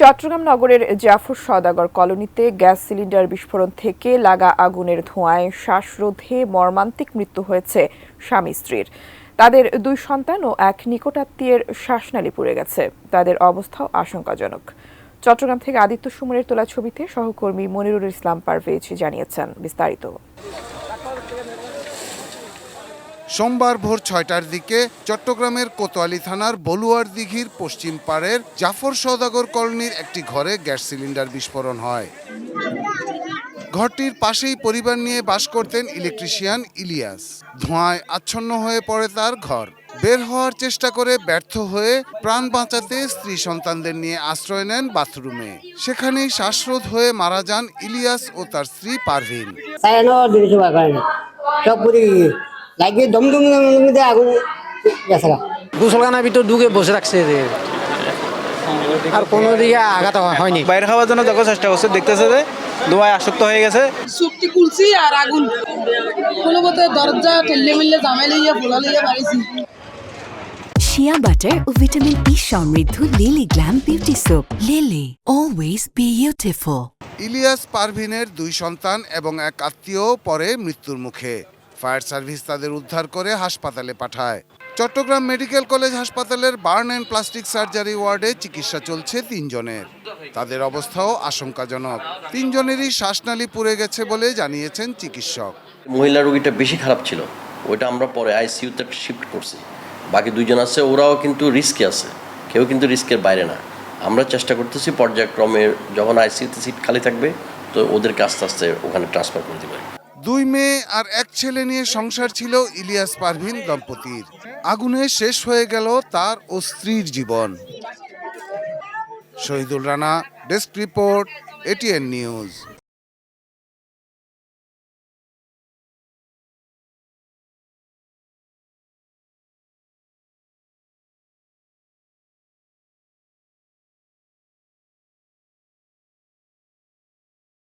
চট্টগ্রাম নগরের জাফর সওদাগর কলোনিতে gas cylinder বিস্ফোরণ থেকে লাগা আগুনের ধোঁয়ায় শ্বাসরোধে মর্মান্তিক মৃত্যু হয়েছে স্বামী স্ত্রীর। তাদের 2 সন্তান ও এক নিকটাত্মীয়ের শ্বাসনালী পুড়ে গেছে। তাদের অবস্থাও আশঙ্কাজনক। চট্টগ্রাম থেকে আদিত্য সুমনের তোলা ছবিতে সহকর্মী মনিরুল ইসলাম পারভেজ জানিয়েছেন বিস্তারিত। সোমবার ভোর 6টার দিকে চট্টগ্রামের কোতোয়ালি থানার বলুয়ার দিঘির পশ্চিম পাড়ের জাফর সওদাগর কলোনির একটি ঘরে গ্যাস সিলিন্ডার বিস্ফোরণ হয়। ঘরটির পাশেই পরিবার নিয়ে বাস করতেন ইলেকট্রিশিয়ান ইলিয়াস। ধোঁয়ায় আচ্ছন্ন হয়ে পড়ে তার ঘর। বের হওয়ার চেষ্টা করে ব্যর্থ হয়ে প্রাণ বাঁচাতে স্ত্রী সন্তানদের নিয়ে আশ্রয় নেন বাথরুমে। সেখানেই শ্বাসরোধ হয়ে মারা যান ইলিয়াস ও তার স্ত্রী পারভিন। লাগিয়ে দমদম আগুন গোসলখানার ভিতর ঢুকে বসে রাখছে আর কোনো দিকে আঘাত হয়নি। বাইরে খাওয়ার জন্য যখন চেষ্টা করছে দেখতেছে যে ধোঁয়ায় আসক্ত হয়ে গেছে। সুপটি খুলছি আর আগুন কোনো মতে দরজা ঠেললে মিললে জামাই লইয়া ফোলা লইয়া বাড়িছি। শিয়া বাটার ও ভিটামিন ই সমৃদ্ধ Lily glam beauty soap. Lily always beautiful. Ilias পারভিনের 2 সন্তান এবং এক আত্মীয় পরে মৃত্যুর মুখে। ফায়ার সার্ভিস তাদের উদ্ধার করে হাসপাতালে পাঠায়। চট্টগ্রাম মেডিকেল কলেজ হাসপাতালের বার্ন অ্যান্ড প্লাস্টিক সার্জারি ওয়ার্ডে চিকিৎসা চলছে 3 জনের। তাদের অবস্থাও আশঙ্কাজনক। 3 জনেরই শ্বাসনালী পুড়ে গেছে বলে জানিয়েছেন চিকিৎসক। মহিলা রোগীটা বেশি খারাপ ছিল, ওইটা আমরা পরে আইসিইউতে শিফট করছি। বাকি 2 জন আছে, ওরাও কিন্তু রিস্কে আছে, কেউ কিন্তু রিস্কের বাইরে না। আমরা চেষ্টা করতেছি পর্যায়ক্রমে যখন আইসিইউতে সিট খালি থাকবে তো ওদেরকে আস্তে আস্তে ওখানে ট্রান্সফার করে দেবে। 2 মেয়ে আর 1 ছেলে নিয়ে সংসার ছিল ইলিয়াস পারভিন দম্পতির। আগুনে শেষ হয়ে গেল তার ও স্ত্রীর জীবন। Shahidul Rana, desk report, ATN news.